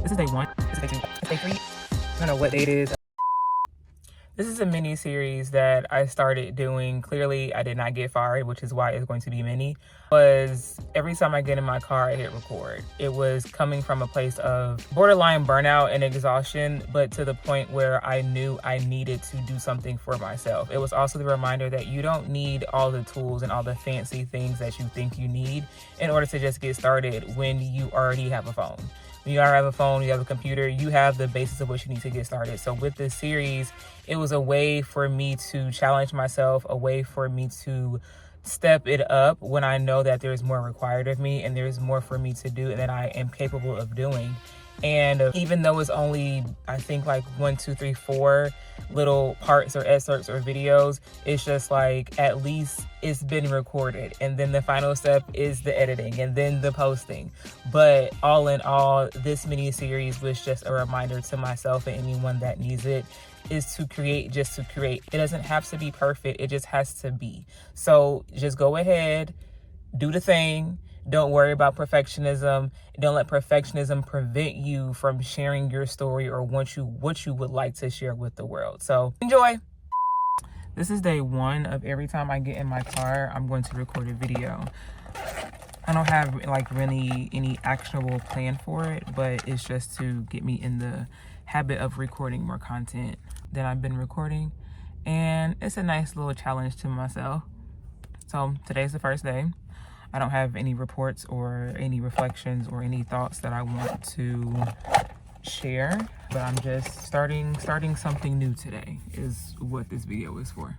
This is day 1. This is day 2. It's day 3. I don't know what day it is. This is a mini series that I started doing. Clearly, I did not get fired, which is why it's going to be mini. Was every time I get in my car, I hit record. It was coming from a place of borderline burnout and exhaustion, but to the point where I knew I needed to do something for myself. It was also the reminder that you don't need all the tools and all the fancy things that you think you need in order to just get started when you already have a phone. When you already have a phone, you have a computer, you have the basis of what you need to get started. So with this series, it was a way for me to challenge myself, a way for me to step it up when I know that there's more required of me and there's more for me to do and that I am capable of doing. And even though it's only, I think like 1, 2, 3, 4 little parts or excerpts or videos, it's just like at least it's been recorded. And then the final step is the editing and then the posting. But all in all, this mini series was just a reminder to myself and anyone that needs it is to create just to create. It doesn't have to be perfect. It just has to be. So just go ahead, do the thing. Don't worry about perfectionism. Don't let perfectionism prevent you from sharing your story or what you would like to share with the world. So enjoy. This is day 1 of every time I get in my car, I'm going to record a video. I don't have like really any actionable plan for it, but it's just to get me in the habit of recording more content than I've been recording. And it's a nice little challenge to myself. So today's the first day. I don't have any reports or any reflections or any thoughts that I want to share, but I'm just starting something new today is what this video is for.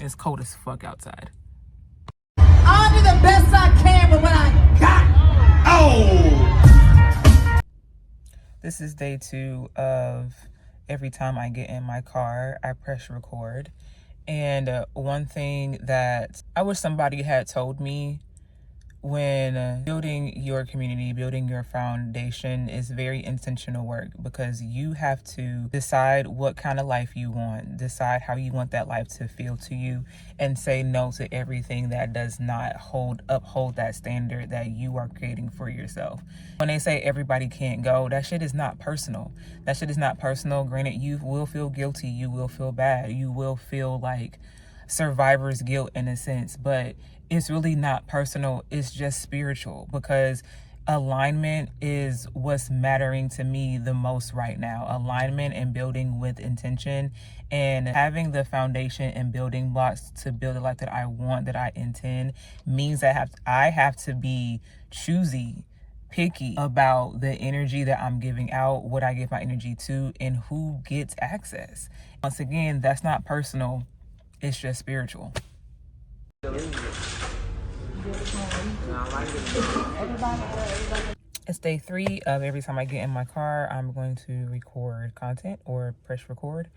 It's cold as fuck outside. I'll do the best I can with what I got. Oh! This is day 2 of every time I get in my car, I press record. And one thing that I wish somebody had told me when building your community, building your foundation is very intentional work, because you have to decide what kind of life you want, decide how you want that life to feel to you, and say no to everything that does not uphold that standard that you are creating for yourself. When they say everybody can't go, that shit is not personal. That shit is not personal. Granted, you will feel guilty, you will feel bad, you will feel like survivor's guilt in a sense, but it's really not personal. It's just spiritual, because alignment is what's mattering to me the most right now. Alignment and building with intention and having the foundation and building blocks to build the life that I want, that I intend, means that I have to be choosy, picky about the energy that I'm giving out, what I give my energy to, and who gets access. Once again, that's not personal. It's just spiritual. It's day 3 of every time I get in my car, I'm going to record content or press record.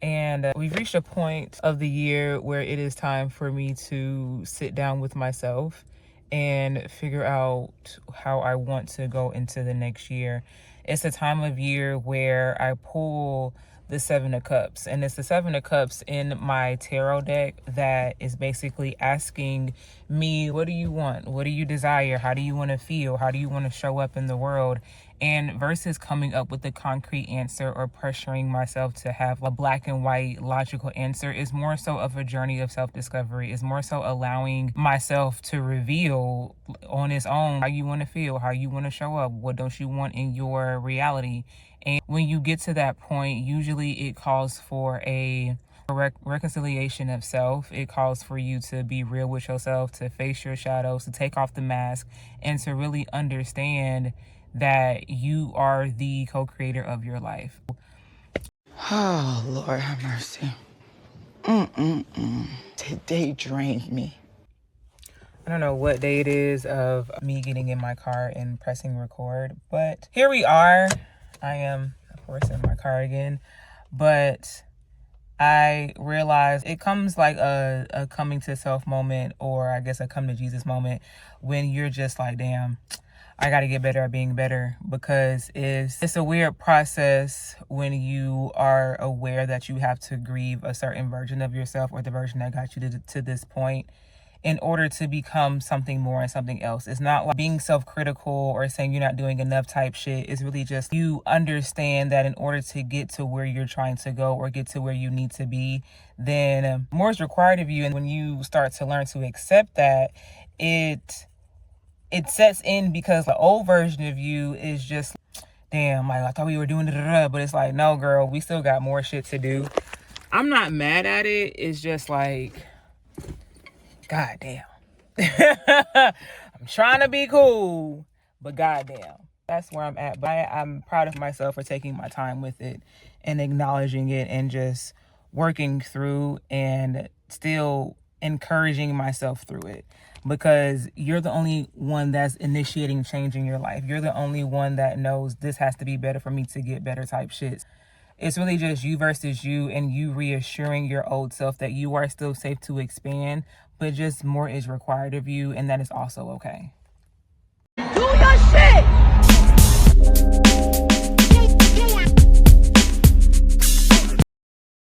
And we've reached a point of the year where it is time for me to sit down with myself and figure out how I want to go into the next year. It's a time of year where I pull the 7 of Cups, and it's the 7 of Cups in my tarot deck that is basically asking me, what do you want? What do you desire? How do you want to feel? How do you want to show up in the world? And versus coming up with a concrete answer or pressuring myself to have a black and white logical answer, is more so of a journey of self-discovery, is more so allowing myself to reveal on its own how you want to feel, how you want to show up, what don't you want in your reality. And when you get to that point, usually it calls for a reconciliation of self. It calls for you to be real with yourself, to face your shadows, to take off the mask, and to really understand that you are the co-creator of your life. Oh, Lord have mercy. Today drained me. I don't know what day it is of me getting in my car and pressing record, but here we are. I am, of course, in my car again, but I realized it comes like a coming to self moment, or I guess a come to Jesus moment, when you're just like, damn, I got to get better at being better, because it's a weird process when you are aware that you have to grieve a certain version of yourself, or the version that got you to this point. in order to become something more and something else. It's not like being self-critical or saying you're not doing enough type shit. It's really just you understand that in order to get to where you're trying to go or get to where you need to be, then more is required of you. And when you start to learn to accept that, it sets in, because the old version of you is just, damn, like, I thought we were doing it, but it's like, no, girl, we still got more shit to do. I'm not mad at it. It's just like, God damn. I'm trying to be cool, but goddamn, that's where I'm at. But I'm proud of myself for taking my time with it and acknowledging it and just working through and still encouraging myself through it, because you're the only one that's initiating change in your life. You're the only one that knows this has to be better for me to get better type shit. It's really just you versus you, and you reassuring your old self that you are still safe to expand, but just more is required of you, and that is also okay.